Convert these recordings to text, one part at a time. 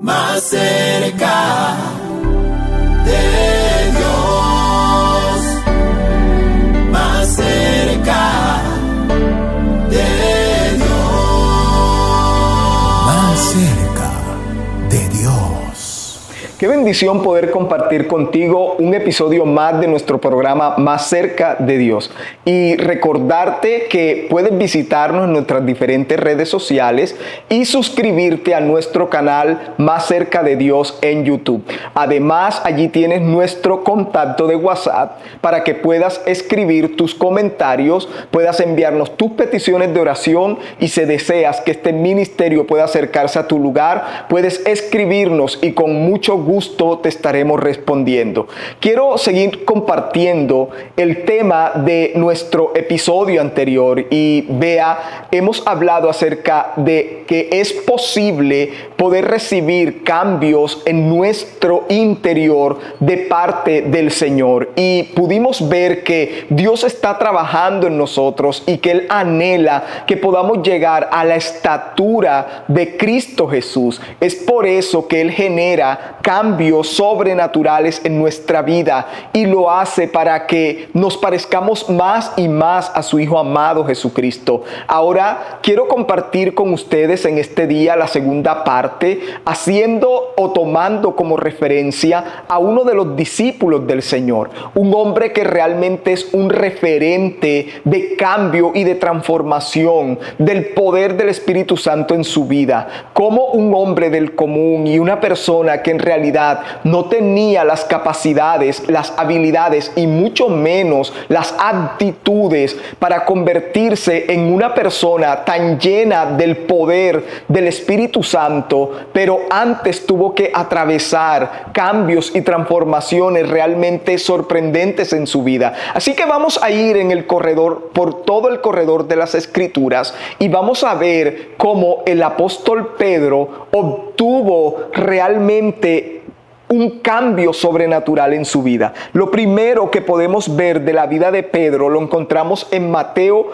más cerca de Dios, más cerca de Dios, más cerca de Dios. Qué bendición poder compartir contigo un episodio más de nuestro programa Más cerca de Dios y recordarte que puedes visitarnos en nuestras diferentes redes sociales y suscribirte a nuestro canal Más cerca de Dios en YouTube. Además, allí tienes nuestro contacto de WhatsApp para que puedas escribir tus comentarios, puedas enviarnos tus peticiones de oración y si deseas que este ministerio pueda acercarse a tu lugar, puedes escribirnos y con mucho gusto te estaremos respondiendo. Quiero seguir compartiendo el tema de nuestro episodio anterior y hemos hablado acerca de que es posible poder recibir cambios en nuestro interior de parte del Señor y pudimos ver que Dios está trabajando en nosotros y que Él anhela que podamos llegar a la estatura de Cristo Jesús. Es por eso que Él genera cambios sobrenaturales en nuestra vida y lo hace para que nos parezcamos más y más a su Hijo amado Jesucristo. Ahora quiero compartir con ustedes en este día la segunda parte, haciendo o tomando como referencia a uno de los discípulos del Señor, un hombre que realmente es un referente de cambio y de transformación del poder del Espíritu Santo en su vida, como un hombre del común y una persona que en realidad no tenía las capacidades, las habilidades y mucho menos las actitudes para convertirse en una persona tan llena del poder del Espíritu Santo, pero antes tuvo que atravesar cambios y transformaciones realmente sorprendentes en su vida. Así que vamos a ir en el corredor, por todo el corredor de las Escrituras y vamos a ver cómo el apóstol Pedro obtuvo realmente un cambio sobrenatural en su vida. Lo primero que podemos ver de la vida de Pedro lo encontramos en Mateo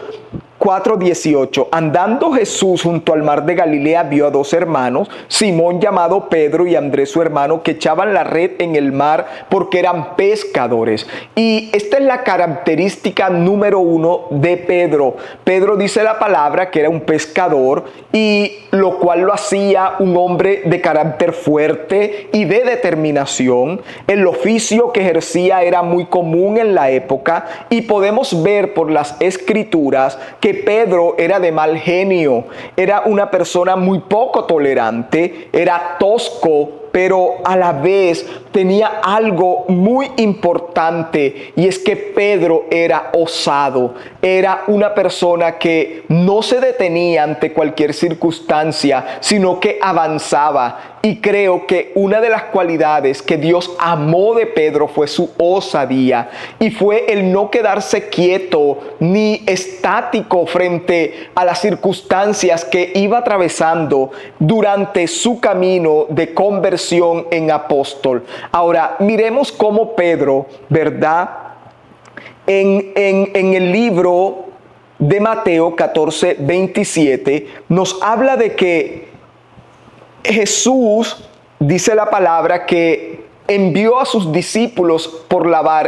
4:18. Andando Jesús junto al mar de Galilea, vio a dos hermanos, Simón llamado Pedro y Andrés su hermano, que echaban la red en el mar porque eran pescadores. Y esta es la característica número uno de Pedro. Pedro dice la palabra que era un pescador, y lo cual lo hacía un hombre de carácter fuerte y de determinación. El oficio que ejercía era muy común en la época y podemos ver por las Escrituras que Pedro era de mal genio, era una persona muy poco tolerante, era tosco, pero a la vez tenía algo muy importante, y es que Pedro era osado, era una persona que no se detenía ante cualquier circunstancia, sino que avanzaba. Y creo que una de las cualidades que Dios amó de Pedro fue su osadía, y fue el no quedarse quieto ni estático frente a las circunstancias que iba atravesando durante su camino de conversión en apóstol. Ahora, miremos cómo Pedro, ¿verdad? En el libro de Mateo 14:27 nos habla de que Jesús, dice la palabra, que envió a sus discípulos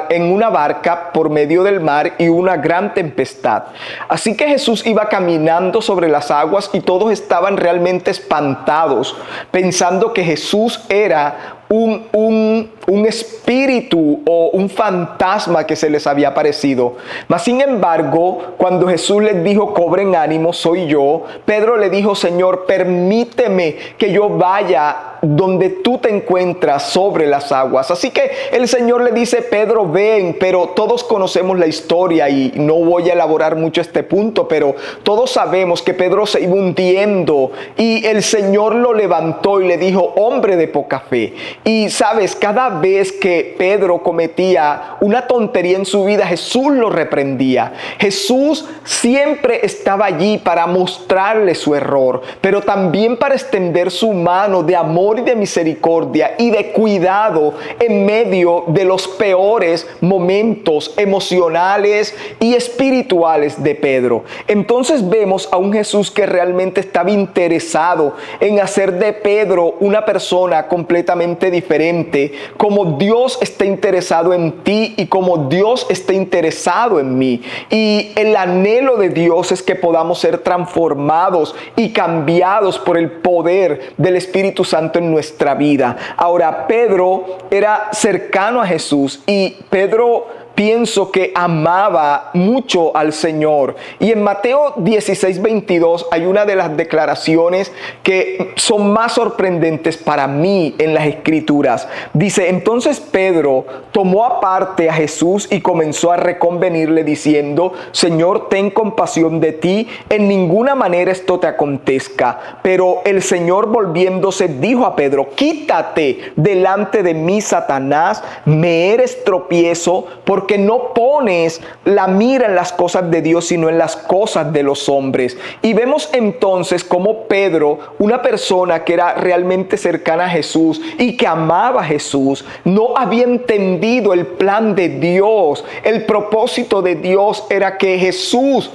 en una barca por medio del mar y una gran tempestad. Así que Jesús iba caminando sobre las aguas y todos estaban realmente espantados, pensando que Jesús era un espíritu o un fantasma que se les había aparecido. Mas sin embargo, cuando Jesús les dijo: cobren ánimo, soy yo, Pedro le dijo: Señor, permíteme que yo vaya donde tú te encuentras sobre las aguas. Así que el Señor le dice: Pedro, ven. Pero todos conocemos la historia y no voy a elaborar mucho este punto, pero todos sabemos que Pedro se iba hundiendo y el Señor lo levantó y le dijo: hombre de poca fe. Y sabes, cada vez que Pedro cometía una tontería en su vida, Jesús lo reprendía. Jesús siempre estaba allí para mostrarle su error, pero también para extender su mano de amor y de misericordia y de cuidado en medio de los peores momentos emocionales y espirituales de Pedro. Entonces vemos a un Jesús que realmente estaba interesado en hacer de Pedro una persona completamente diferente, como Dios está interesado en ti y como Dios está interesado en mí. Y el anhelo de Dios es que podamos ser transformados y cambiados por el poder del Espíritu Santo en nuestra vida. Ahora, Pedro era cercano a Jesús y Pedro pienso que amaba mucho al Señor. Y en Mateo 16:22 hay una de las declaraciones que son más sorprendentes para mí en las Escrituras. Dice: entonces Pedro tomó aparte a Jesús y comenzó a reconvenirle diciendo: Señor, ten compasión de ti, en ninguna manera esto te acontezca. Pero el Señor, volviéndose, dijo a Pedro: quítate delante de mí, Satanás, me eres tropiezo, porque no pones la mira en las cosas de Dios, sino en las cosas de los hombres. Y vemos entonces cómo Pedro, una persona que era realmente cercana a Jesús y que amaba a Jesús, no había entendido el plan de Dios. El propósito de Dios era que Jesús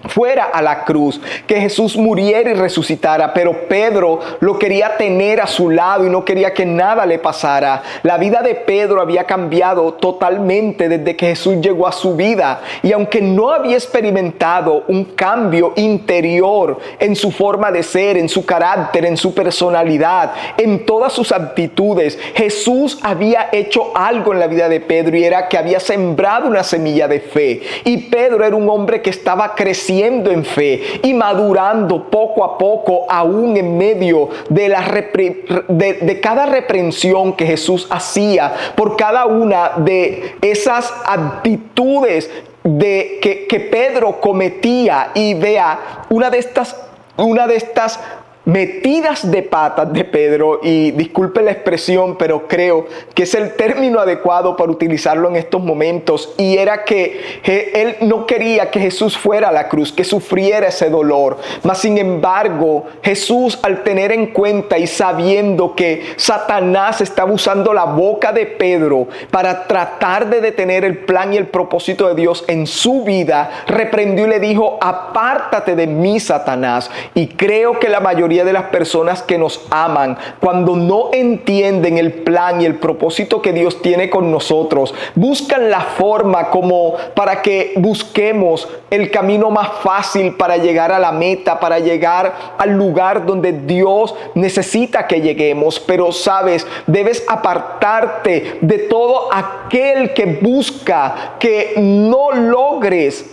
fuera a la cruz, que Jesús muriera y resucitara, pero Pedro lo quería tener a su lado y no quería que nada le pasara. La vida de Pedro había cambiado totalmente desde que Jesús llegó a su vida, y aunque no había experimentado un cambio interior en su forma de ser, en su carácter, en su personalidad, en todas sus actitudes, Jesús había hecho algo en la vida de Pedro, y era que había sembrado una semilla de fe. Y Pedro era un hombre que estaba creciendo en fe y madurando poco a poco, aún en medio de cada reprensión que Jesús hacía por cada una de esas actitudes que Pedro cometía. Y vea, una de estas metidas de patas de Pedro, y disculpe la expresión, pero creo que es el término adecuado para utilizarlo en estos momentos, y era que él no quería que Jesús fuera a la cruz, que sufriera ese dolor. Mas sin embargo, Jesús, al tener en cuenta y sabiendo que Satanás estaba usando la boca de Pedro para tratar de detener el plan y el propósito de Dios en su vida, reprendió y le dijo: apártate de mí, Satanás. Y creo que la mayoría de las personas que nos aman, cuando no entienden el plan y el propósito que Dios tiene con nosotros, buscan la forma como para que busquemos el camino más fácil para llegar a la meta, para llegar al lugar donde Dios necesita que lleguemos. Pero sabes, debes apartarte de todo aquel que busca que no logres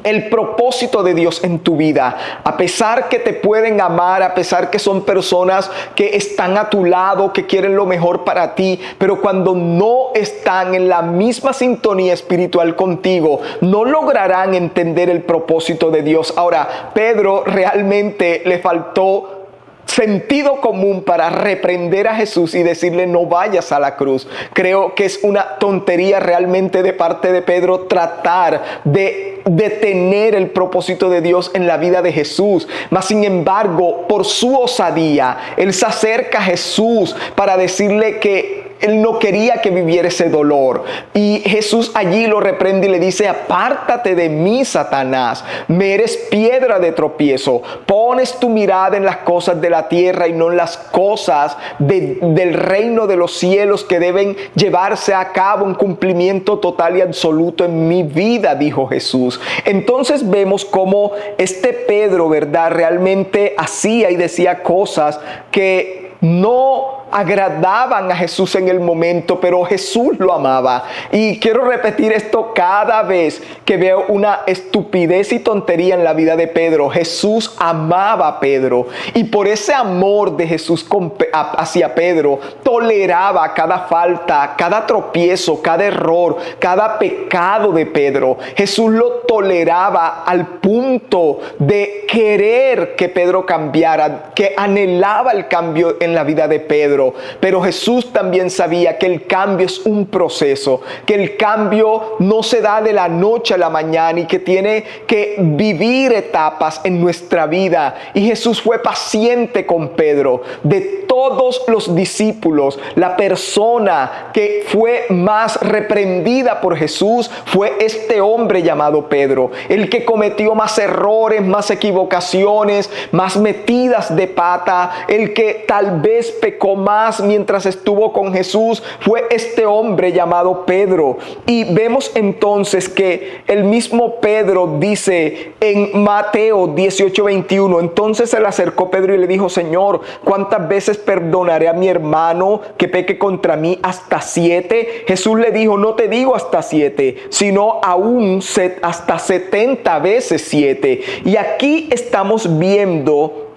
el propósito de Dios en tu vida. A pesar que te pueden amar, a pesar que son personas que están a tu lado, que quieren lo mejor para ti, pero cuando no están en la misma sintonía espiritual contigo, no lograrán entender el propósito de Dios. Ahora, Pedro realmente le faltó sentido común para reprender a Jesús y decirle: no vayas a la cruz. Creo que es una tontería realmente de parte de Pedro tratar de detener el propósito de Dios en la vida de Jesús. Mas sin embargo, por su osadía, él se acerca a Jesús para decirle que él no quería que viviera ese dolor. Y Jesús allí lo reprende y le dice: apártate de mí, Satanás, me eres piedra de tropiezo. Pones tu mirada en las cosas de la tierra y no en las cosas del reino de los cielos, que deben llevarse a cabo en cumplimiento total y absoluto en mi vida, dijo Jesús. Entonces vemos cómo este Pedro, ¿verdad?, realmente hacía y decía cosas que no agradaban a Jesús en el momento, pero Jesús lo amaba. Y quiero repetir esto cada vez que veo una estupidez y tontería en la vida de Pedro. Jesús amaba a Pedro, y por ese amor de Jesús hacia Pedro, toleraba cada falta, cada tropiezo, cada error, cada pecado de Pedro. Jesús lo toleraba al punto de querer que Pedro cambiara, que anhelaba el cambio en la vida de Pedro. Pedro, pero Jesús también sabía que el cambio es un proceso, que el cambio no se da de la noche a la mañana y que tiene que vivir etapas en nuestra vida. Y Jesús fue paciente con Pedro. De todos los discípulos, la persona que fue más reprendida por Jesús fue este hombre llamado Pedro, el que cometió más errores, más equivocaciones, más metidas de pata, el que tal vez pecó más mientras estuvo con Jesús, fue este hombre llamado Pedro. Y vemos entonces que el mismo Pedro dice en Mateo 18:21, entonces se le acercó Pedro y le dijo: Señor, ¿cuántas veces perdonaré a mi hermano que peque contra mí? ¿Hasta 7? Jesús le dijo: no te digo hasta 7, sino aún hasta 70 veces 7. Y aquí estamos viendo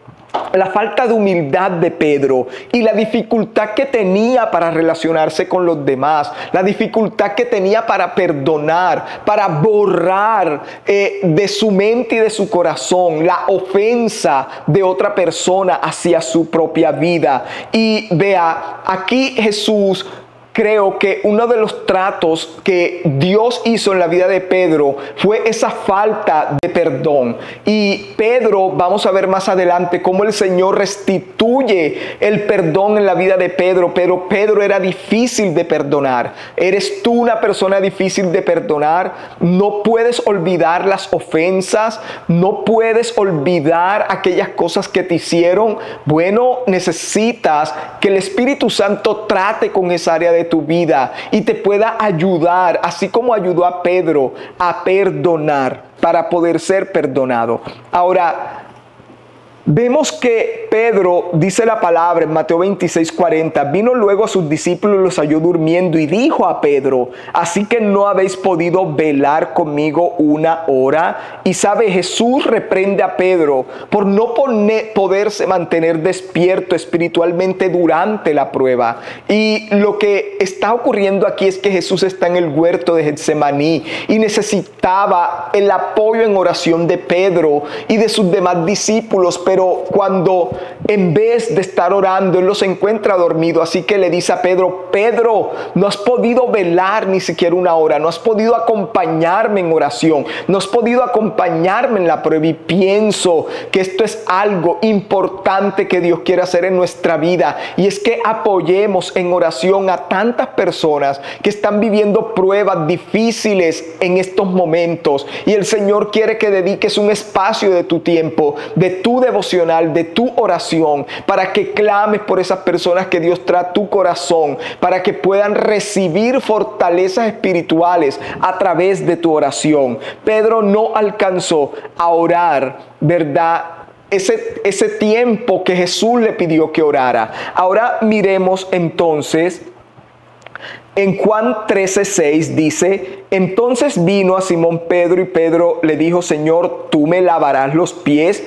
la falta de humildad de Pedro y la dificultad que tenía para relacionarse con los demás, la dificultad que tenía para perdonar, para borrar de su mente y de su corazón la ofensa de otra persona hacia su propia vida. Y vea, aquí Jesús, creo que uno de los tratos que Dios hizo en la vida de Pedro fue esa falta de perdón. Y Pedro, vamos a ver más adelante cómo el Señor restituye el perdón en la vida de Pedro. Pero Pedro era difícil de perdonar. ¿Eres tú una persona difícil de perdonar? No puedes olvidar las ofensas, no puedes olvidar aquellas cosas que te hicieron. Bueno, necesitas que el Espíritu Santo trate con esa área de tu vida y te pueda ayudar, así como ayudó a Pedro, a perdonar para poder ser perdonado. Ahora, vemos que Pedro, dice la palabra en Mateo 26:40, vino luego a sus discípulos y los halló durmiendo y dijo a Pedro: ¿así que no habéis podido velar conmigo una hora? Y sabe, Jesús reprende a Pedro por no poderse mantener despierto espiritualmente durante la prueba. Y lo que está ocurriendo aquí es que Jesús está en el huerto de Getsemaní y necesitaba el apoyo en oración de Pedro y de sus demás discípulos. Pero cuando en vez de estar orando, él los encuentra dormido, así que le dice a Pedro: Pedro, no has podido velar ni siquiera una hora, no has podido acompañarme en oración, no has podido acompañarme en la prueba. Y pienso que esto es algo importante que Dios quiere hacer en nuestra vida, y es que apoyemos en oración a tantas personas que están viviendo pruebas difíciles en estos momentos, y el Señor quiere que dediques un espacio de tu tiempo, de tu devoción, de tu oración, para que clames por esas personas que Dios trae a tu corazón, para que puedan recibir fortalezas espirituales a través de tu oración. Pedro no alcanzó a orar, ¿verdad?, ese tiempo que Jesús le pidió que orara. Ahora miremos entonces en Juan 13:6, dice: entonces vino a Simón Pedro y Pedro le dijo: Señor, ¿tú me lavarás los pies?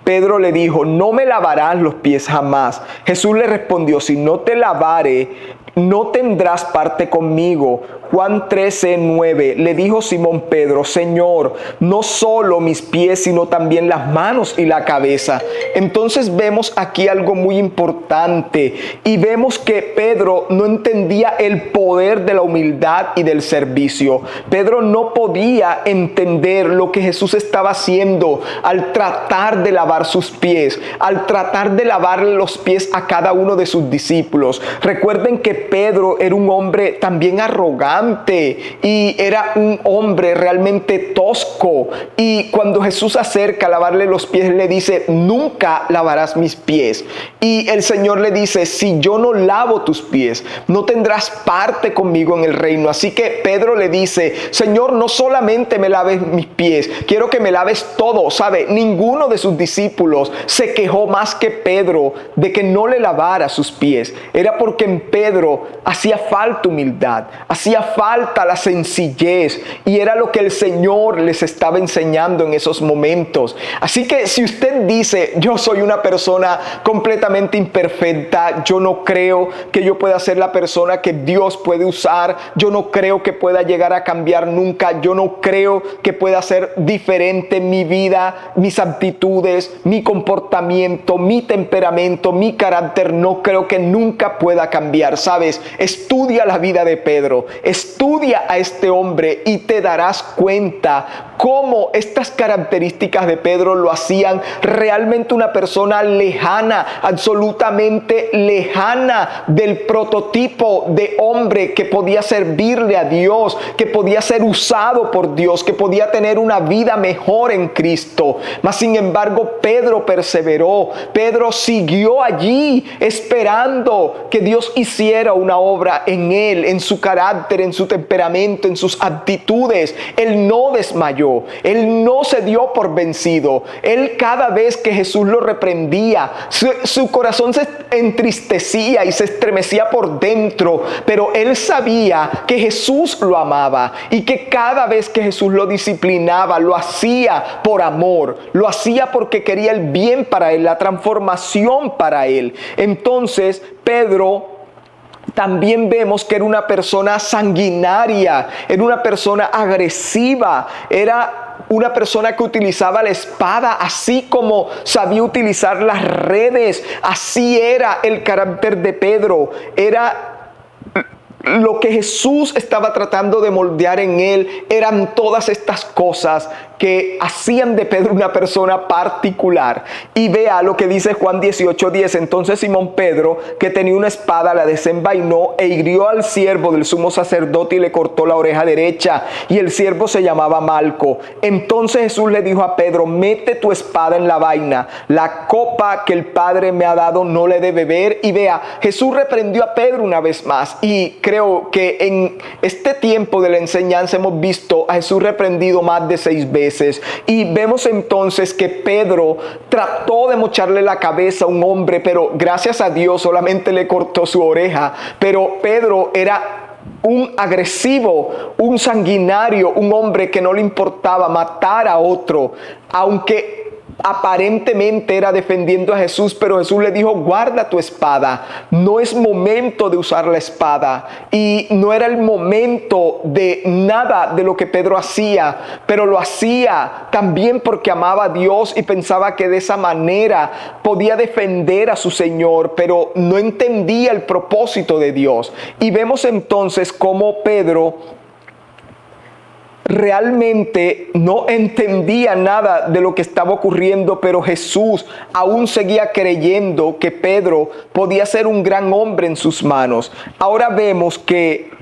Pedro le dijo: no me lavarás los pies jamás. Jesús le respondió: si no te lavare, no tendrás parte conmigo. Juan 13:9, le dijo Simón Pedro: Señor, no solo mis pies, sino también las manos y la cabeza. Entonces vemos aquí algo muy importante, y vemos que Pedro no entendía el poder de la humildad y del servicio. Pedro no podía entender lo que Jesús estaba haciendo al tratar de lavar sus pies, al tratar de lavarle los pies a cada uno de sus discípulos. Recuerden que Pedro era un hombre también arrogante y era un hombre realmente tosco, y cuando Jesús se acerca a lavarle los pies, le dice: nunca lavarás mis pies. Y el Señor le dice: si yo no lavo tus pies, no tendrás parte conmigo en el reino. Así que Pedro le dice: Señor, no solamente me laves mis pies, quiero que me laves todo. ¿Sabe? Ninguno de sus discípulos se quejó más que Pedro de que no le lavara sus pies. Era porque en Pedro hacía falta humildad, hacía falta la sencillez, y era lo que el Señor les estaba enseñando en esos momentos. Así que si usted dice, yo soy una persona completamente imperfecta, yo no creo que yo pueda ser la persona que Dios puede usar, yo no creo que pueda llegar a cambiar nunca, yo no creo que pueda ser diferente mi vida, mis actitudes, mi comportamiento, mi temperamento, mi carácter, no creo que nunca pueda cambiar. ¿Sabes? Estudia la vida de Pedro, estudia a este hombre y te darás cuenta cómo estas características de Pedro lo hacían realmente una persona lejana, absolutamente lejana del prototipo de hombre que podía servirle a Dios, que podía ser usado por Dios, que podía tener una vida mejor en Cristo. Mas sin embargo, Pedro perseveró, Pedro siguió allí esperando que Dios hiciera una obra en él, en su carácter, en su temperamento, en sus actitudes. Él no desmayó. Él no se dio por vencido. Él, cada vez que Jesús lo reprendía, su corazón se entristecía y se estremecía por dentro, pero él sabía que Jesús lo amaba y que cada vez que Jesús lo disciplinaba, lo hacía por amor, lo hacía porque quería el bien para él, la transformación para él. Entonces, Pedro también vemos que era una persona sanguinaria, era una persona agresiva, era una persona que utilizaba la espada, así como sabía utilizar las redes. Así era el carácter de Pedro. Era lo que Jesús estaba tratando de moldear en él, eran todas estas cosas que hacían de Pedro una persona particular. Y vea lo que dice Juan 18:10. Entonces Simón Pedro, que tenía una espada, la desenvainó e hirió al siervo del sumo sacerdote y le cortó la oreja derecha. Y el siervo se llamaba Malco. Entonces Jesús le dijo a Pedro, mete tu espada en la vaina. La copa que el Padre me ha dado no le de beber. Y vea, Jesús reprendió a Pedro una vez más. Y creo que en este tiempo de la enseñanza hemos visto a Jesús reprendido más de 6 veces. Y vemos entonces que Pedro trató de mocharle la cabeza a un hombre, pero gracias a Dios solamente le cortó su oreja. Pero Pedro era un agresivo, un sanguinario, un hombre que no le importaba matar a otro, aunque aparentemente era defendiendo a Jesús, pero Jesús le dijo, guarda tu espada, no es momento de usar la espada. Y no era el momento de nada de lo que Pedro hacía, pero lo hacía también porque amaba a Dios y pensaba que de esa manera podía defender a su Señor, pero no entendía el propósito de Dios. Y vemos entonces cómo Pedro realmente no entendía nada de lo que estaba ocurriendo, pero Jesús aún seguía creyendo que Pedro podía ser un gran hombre en sus manos. Ahora vemos que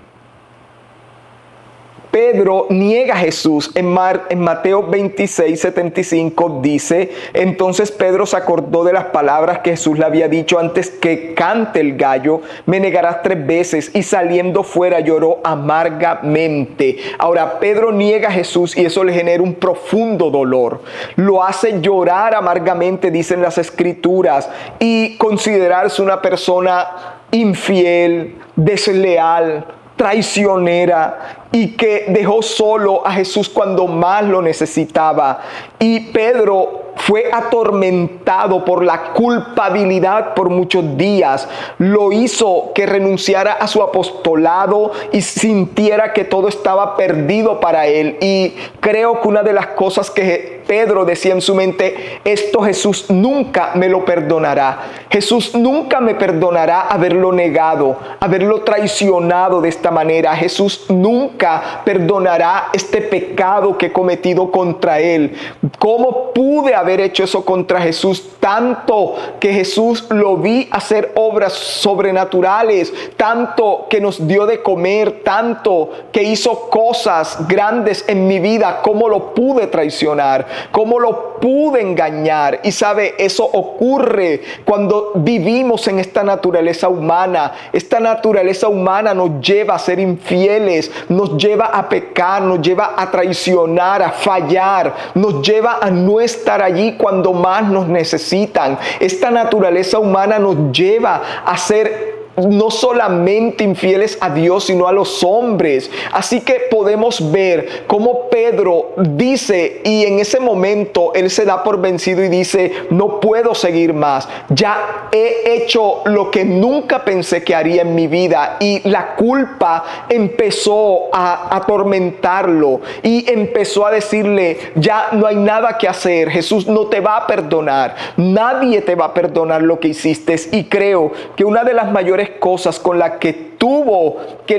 Pedro niega a Jesús. En Mateo 26:75 dice, entonces Pedro se acordó de las palabras que Jesús le había dicho, antes que cante el gallo, me negarás 3 veces, y saliendo fuera lloró amargamente. Ahora, Pedro niega a Jesús y eso le genera un profundo dolor. Lo hace llorar amargamente, dicen las Escrituras, y considerarse una persona infiel, desleal, traicionera, y que dejó solo a Jesús cuando más lo necesitaba. Y Pedro fue atormentado por la culpabilidad por muchos días. Lo hizo que renunciara a su apostolado y sintiera que todo estaba perdido para él. Y creo que una de las cosas que Pedro decía en su mente, esto Jesús nunca me lo perdonará. Jesús nunca me perdonará haberlo negado, haberlo traicionado de esta manera. Jesús nunca perdonará este pecado que he cometido contra él. ¿Cómo pude haber hecho eso contra Jesús? Tanto que Jesús lo vi hacer obras sobrenaturales, tanto que nos dio de comer, tanto que hizo cosas grandes en mi vida. ¿Cómo lo pude traicionar? ¿Cómo lo pude engañar? Y sabe, eso ocurre cuando vivimos en esta naturaleza humana. Esta naturaleza humana nos lleva a ser infieles, nos lleva a pecar, nos lleva a traicionar, a fallar, nos lleva a no estar allí cuando más nos necesitan. Esta naturaleza humana nos lleva a ser no solamente infieles a Dios, sino a los hombres. Así que podemos ver cómo Pedro dice, y en ese momento él se da por vencido y dice: no puedo seguir más, ya he hecho lo que nunca pensé que haría en mi vida. Y la culpa empezó a atormentarlo y empezó a decirle: ya no hay nada que hacer, Jesús no te va a perdonar, nadie te va a perdonar lo que hiciste. Y creo que una de las mayores cosas con las que tuvo que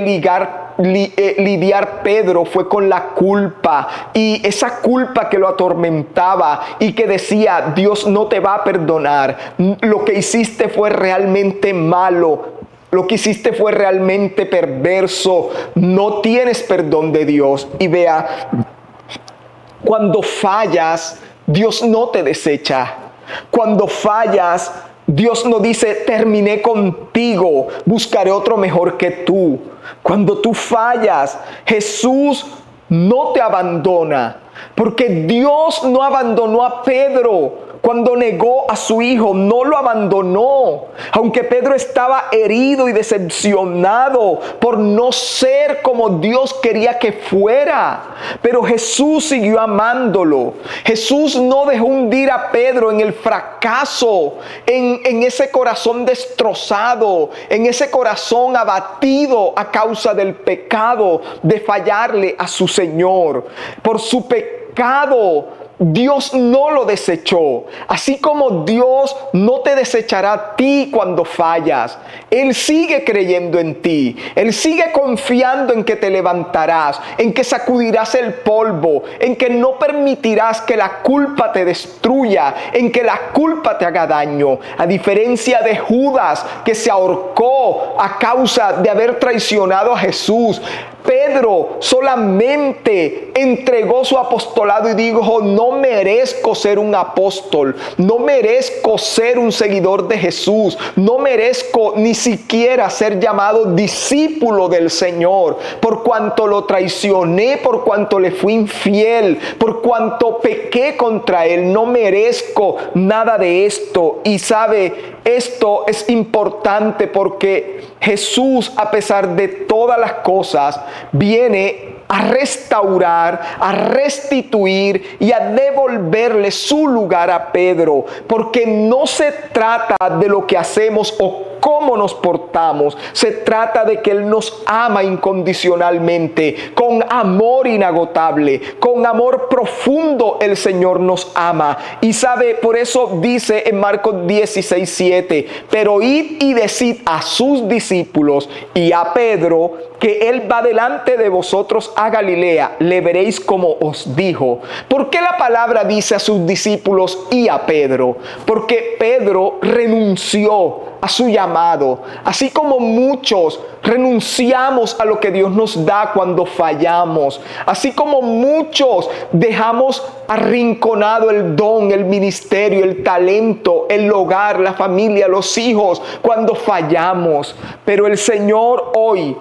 lidiar Pedro fue con la culpa, y esa culpa que lo atormentaba y que decía: Dios no te va a perdonar, lo que hiciste fue realmente malo, lo que hiciste fue realmente perverso, no tienes perdón de Dios. Y vea, cuando fallas, Dios no te desecha. Cuando fallas, Dios no dice: terminé contigo, buscaré otro mejor que tú. Cuando tú fallas, Jesús no te abandona, porque Dios no abandonó a Pedro. Cuando negó a su hijo, no lo abandonó. Aunque Pedro estaba herido y decepcionado por no ser como Dios quería que fuera, pero Jesús siguió amándolo. Jesús no dejó hundir a Pedro en el fracaso, en ese corazón destrozado, en ese corazón abatido a causa del pecado de fallarle a su Señor. Por su pecado, Dios no lo desechó. Así como Dios no te desechará a ti cuando fallas, Él sigue creyendo en ti. Él sigue confiando en que te levantarás, en que sacudirás el polvo, en que no permitirás que la culpa te destruya, en que la culpa te haga daño. A diferencia de Judas, que se ahorcó a causa de haber traicionado a Jesús, Pedro solamente entregó su apostolado y dijo: no merezco ser un apóstol, no merezco ser un seguidor de Jesús, no merezco ni siquiera ser llamado discípulo del Señor, por cuanto lo traicioné, por cuanto le fui infiel, por cuanto pequé contra Él. No merezco nada de esto. Y sabe, esto es importante porque Jesús, a pesar de todas las cosas, viene a restaurar, a restituir y a devolverle su lugar a Pedro, porque no se trata de lo que hacemos o cómo nos portamos, se trata de que Él nos ama incondicionalmente, con amor inagotable, con amor profundo. El Señor nos ama. Y sabe, por eso dice en Marcos 16:7: pero id y decid a sus discípulos y a Pedro que Él va delante de vosotros a Galilea, le veréis como os dijo. ¿Por qué la palabra dice a sus discípulos y a Pedro? Porque Pedro renunció a su llamado, así como muchos renunciamos a lo que Dios nos da cuando fallamos, así como muchos dejamos arrinconado el don, el ministerio, el talento, el hogar, la familia, los hijos cuando fallamos. Pero el Señor hoy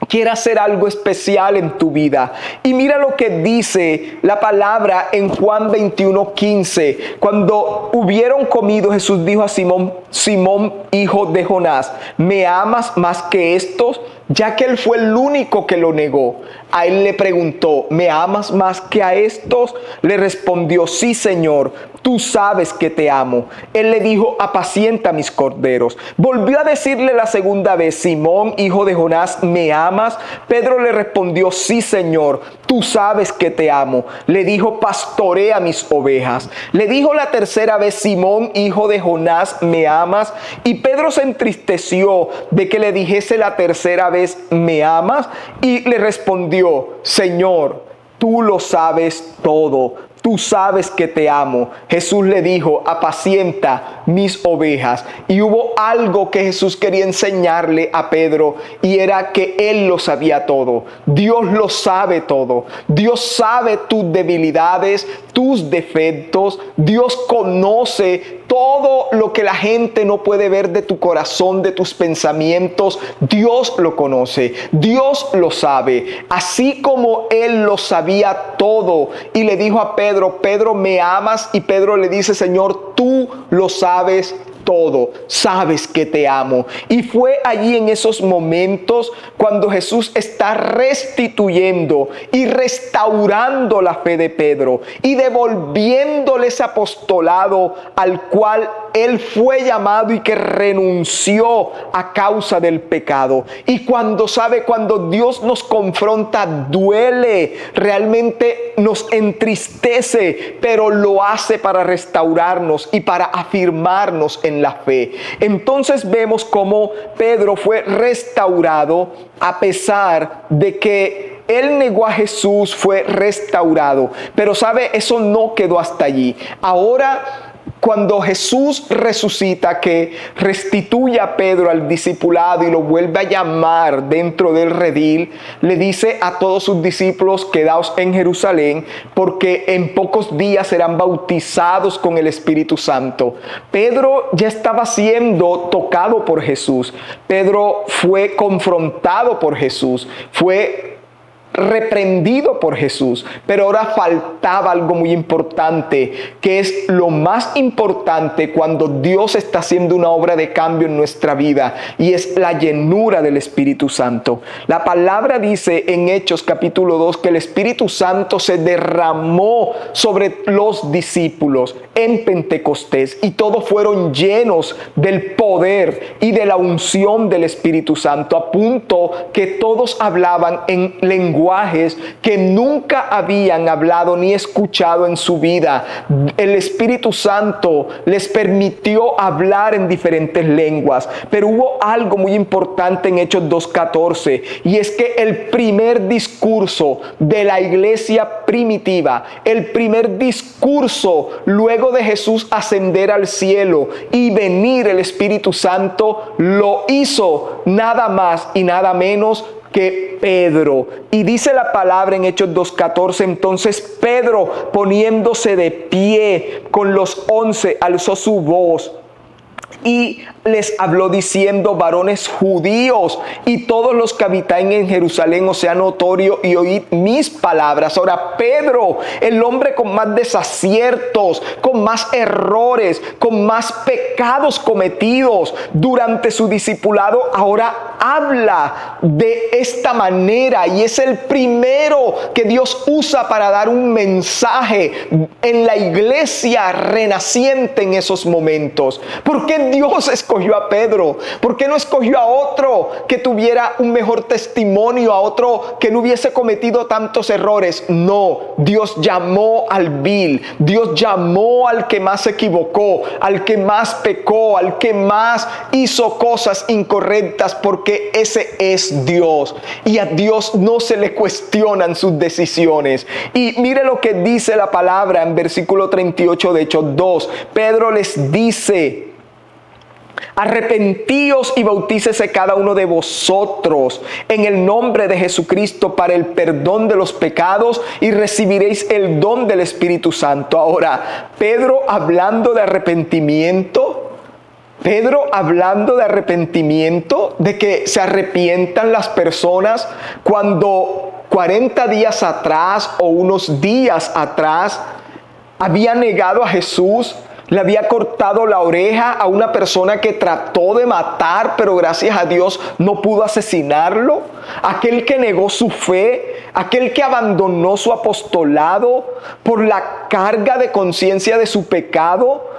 quiere hacer algo especial en tu vida. Y mira lo que dice la palabra en Juan 21:15. Cuando hubieron comido, Jesús dijo a Simón: Simón, hijo de Jonás, ¿me amas más que estos? Ya que él fue el único que lo negó. A él le preguntó: ¿me amas más que a estos? Le respondió: sí, Señor, tú sabes que te amo. Él le dijo: apacienta mis corderos. Volvió a decirle la segunda vez: Simón, hijo de Jonás, ¿me amas? Pedro le respondió: sí, Señor, tú sabes que te amo. Le dijo: pastorea mis ovejas. Le dijo la tercera vez: Simón, hijo de Jonás, ¿me amas? Y Pedro se entristeció de que le dijese la tercera vez: ¿me amas? Y le respondió: Señor, tú lo sabes todo. Tú sabes que te amo. Jesús le dijo: apacienta mis ovejas. Y hubo algo que Jesús quería enseñarle a Pedro, y era que Él lo sabía todo. Dios lo sabe todo. Dios sabe tus debilidades, tus defectos. Dios conoce todo lo que la gente no puede ver de tu corazón, de tus pensamientos. Dios lo conoce, Dios lo sabe. Así como Él lo sabía todo y le dijo a Pedro: Pedro, ¿me amas? Y Pedro le dice: Señor, tú lo sabes todo, sabes que te amo. Y fue allí en esos momentos cuando Jesús está restituyendo y restaurando la fe de Pedro y devolviéndole ese apostolado al cual él fue llamado y que renunció a causa del pecado. Y cuando Dios nos confronta, duele, realmente nos entristece, pero lo hace para restaurarnos y para afirmarnos en la fe. Entonces vemos cómo Pedro fue restaurado a pesar de que él negó a Jesús, fue restaurado. Pero eso no quedó hasta allí. Ahora, cuando Jesús resucita, que restituye a Pedro al discipulado y lo vuelve a llamar dentro del redil, le dice a todos sus discípulos: quedaos en Jerusalén, porque en pocos días serán bautizados con el Espíritu Santo. Pedro ya estaba siendo tocado por Jesús. Pedro fue confrontado por Jesús. Fue reprendido por Jesús, pero ahora faltaba algo muy importante, que es lo más importante cuando Dios está haciendo una obra de cambio en nuestra vida, y es la llenura del Espíritu Santo. La palabra dice en Hechos capítulo 2 que el Espíritu Santo se derramó sobre los discípulos en Pentecostés y todos fueron llenos del poder y de la unción del Espíritu Santo, a punto que todos hablaban en lenguajes que nunca habían hablado ni escuchado en su vida. El Espíritu Santo les permitió hablar en diferentes lenguas. Pero hubo algo muy importante en Hechos 2:14, y es que el primer discurso de la iglesia primitiva, el primer discurso luego de Jesús ascender al cielo y venir el Espíritu Santo, lo hizo nada más y nada menos que Pedro. Y dice la palabra en Hechos 2:14: entonces Pedro, poniéndose de pie con los 11, alzó su voz y les habló diciendo: varones judíos y todos los que habitan en Jerusalén, os sea notorio y oíd mis palabras. Ahora Pedro, el hombre con más desaciertos, con más errores, con más pecados cometidos durante su discipulado, ahora habla de esta manera, y es el primero que Dios usa para dar un mensaje en la iglesia renaciente en esos momentos. ¿Por qué Dios escogió a Pedro? ¿Por qué no escogió a otro que tuviera un mejor testimonio, a otro que no hubiese cometido tantos errores? No, Dios llamó al vil, Dios llamó al que más se equivocó, al que más pecó, al que más hizo cosas incorrectas, porque ese es Dios, y a Dios no se le cuestionan sus decisiones. Y mire lo que dice la palabra en versículo 38 de Hechos 2. Pedro les dice: arrepentíos y bautícese cada uno de vosotros en el nombre de Jesucristo para el perdón de los pecados, y recibiréis el don del Espíritu Santo. Ahora, Pedro hablando de arrepentimiento, de que se arrepientan las personas, cuando 40 días atrás o unos días atrás había negado a Jesús, le había cortado la oreja a una persona que trató de matar, pero gracias a Dios no pudo asesinarlo. Aquel que negó su fe, aquel que abandonó su apostolado por la carga de conciencia de su pecado,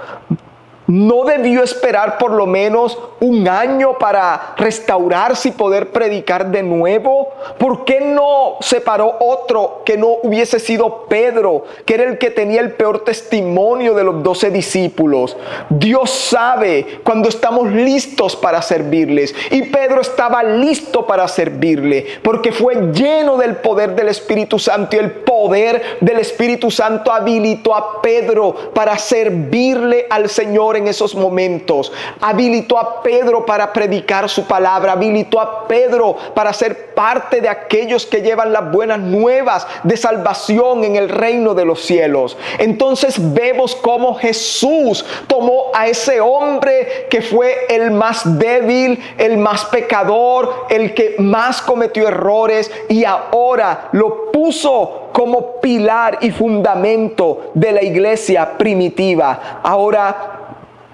¿no debió esperar por lo menos un año para restaurarse y poder predicar de nuevo? ¿Por qué no se paró otro que no hubiese sido Pedro, que era el que tenía el peor testimonio de los 12 discípulos? Dios sabe cuando estamos listos para servirles, y Pedro estaba listo para servirle, porque fue lleno del poder del Espíritu Santo, y el poder del Espíritu Santo habilitó a Pedro para servirle al Señor en esos momentos. Habilitó a Pedro para predicar su palabra, habilitó a Pedro para ser parte de aquellos que llevan las buenas nuevas de salvación en el reino de los cielos. Entonces vemos cómo Jesús tomó a ese hombre que fue el más débil, el más pecador, el que más cometió errores, y ahora lo puso como pilar y fundamento de la iglesia primitiva. Ahora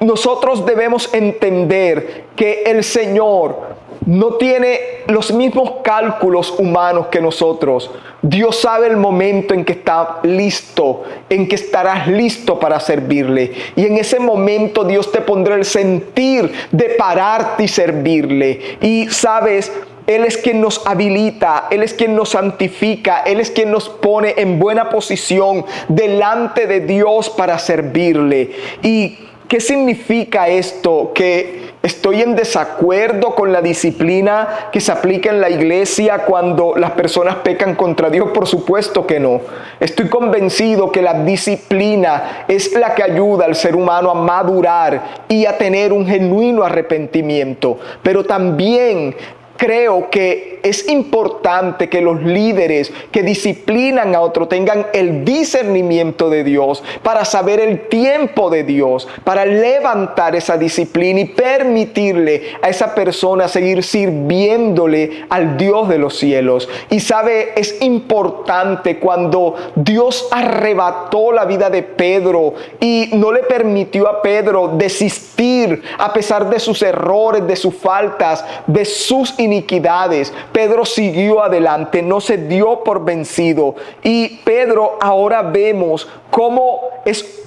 nosotros debemos entender que el Señor no tiene los mismos cálculos humanos que nosotros. Dios sabe el momento en que está listo, en que estarás listo para servirle. Y en ese momento Dios te pondrá el sentir de pararte y servirle. Y sabes, Él es quien nos habilita, Él es quien nos santifica, Él es quien nos pone en buena posición delante de Dios para servirle. ¿Y qué significa esto? Que estoy en desacuerdo con la disciplina que se aplica en la iglesia cuando las personas pecan contra Dios. Por supuesto que no. Estoy convencido que la disciplina es la que ayuda al ser humano a madurar y a tener un genuino arrepentimiento. Pero también creo que es importante que los líderes que disciplinan a otro tengan el discernimiento de Dios para saber el tiempo de Dios, para levantar esa disciplina y permitirle a esa persona seguir sirviéndole al Dios de los cielos. Y sabe, es importante cuando Dios arrebató la vida de Pedro y no le permitió a Pedro desistir a pesar de sus errores, de sus faltas, de sus iniquidades. Pedro siguió adelante, no se dio por vencido. Y Pedro ahora vemos cómo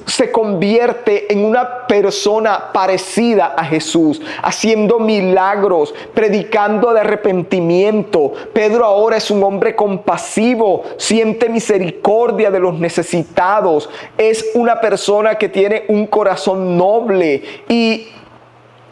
se convierte en una persona parecida a Jesús, haciendo milagros, predicando de arrepentimiento. Pedro ahora es un hombre compasivo, siente misericordia de los necesitados, es una persona que tiene un corazón noble y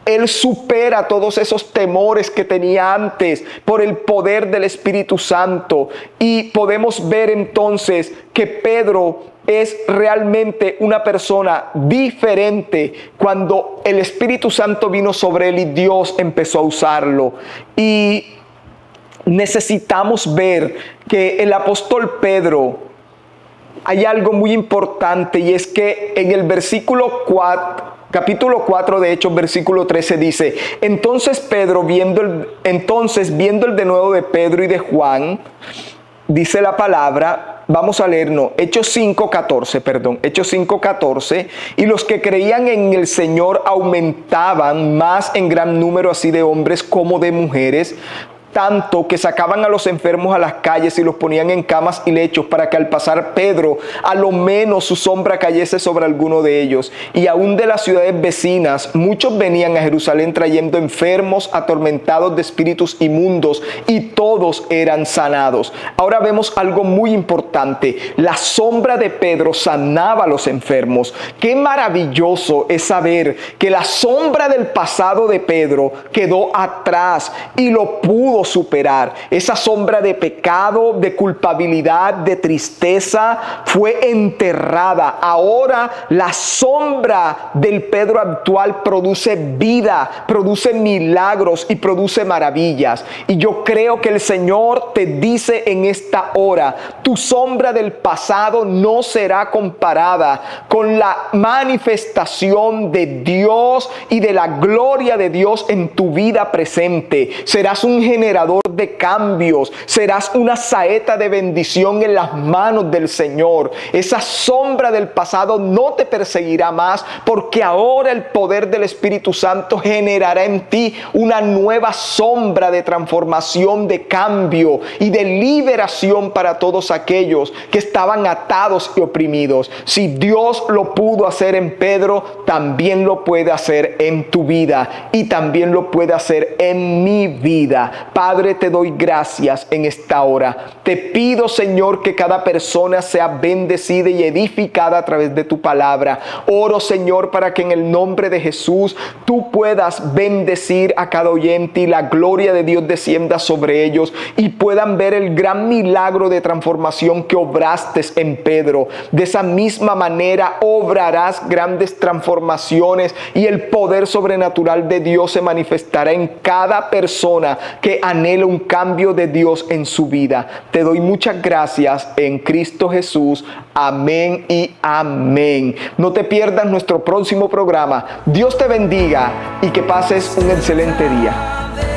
él supera todos esos temores que tenía antes por el poder del Espíritu Santo. Y podemos ver entonces que Pedro es realmente una persona diferente cuando el Espíritu Santo vino sobre él y Dios empezó a usarlo. Y necesitamos ver que el apóstol Pedro, hay algo muy importante, y es que en el capítulo 4 de Hechos, versículo 13 dice: entonces viendo el denuedo de Pedro y de Juan, dice la palabra, vamos a leernos, Hechos 5:14, y los que creían en el Señor aumentaban más en gran número, así de hombres como de mujeres, tanto que sacaban a los enfermos a las calles y los ponían en camas y lechos, para que al pasar Pedro, a lo menos su sombra cayese sobre alguno de ellos. Y aún de las ciudades vecinas, muchos venían a Jerusalén trayendo enfermos, atormentados de espíritus inmundos, y todos eran sanados. Ahora vemos algo muy importante. La sombra de Pedro sanaba a los enfermos. Qué maravilloso es saber que la sombra del pasado de Pedro quedó atrás y lo pudo superar. Esa sombra de pecado, de culpabilidad, de tristeza fue enterrada. Ahora la sombra del Pedro actual produce vida, produce milagros y produce maravillas. Y yo creo que el Señor te dice en esta hora: tu sombra del pasado no será comparada con la manifestación de Dios y de la gloria de Dios en tu vida presente. Serás un generador de cambios, serás una saeta de bendición en las manos del Señor. Esa sombra del pasado no te perseguirá más, porque ahora el poder del Espíritu Santo generará en ti una nueva sombra de transformación, de cambio y de liberación para todos aquellos que estaban atados y oprimidos. Si Dios lo pudo hacer en Pedro, también lo puede hacer en tu vida y también lo puede hacer en mi vida. Padre, te doy gracias en esta hora. Te pido, Señor, que cada persona sea bendecida y edificada a través de tu palabra. Oro, Señor, para que en el nombre de Jesús tú puedas bendecir a cada oyente y la gloria de Dios descienda sobre ellos y puedan ver el gran milagro de transformación que obraste en Pedro. De esa misma manera obrarás grandes transformaciones y el poder sobrenatural de Dios se manifestará en cada persona que anhela un cambio de Dios en su vida. Te doy muchas gracias en Cristo Jesús. Amén y amén. No te pierdas nuestro próximo programa. Dios te bendiga y que pases un excelente día.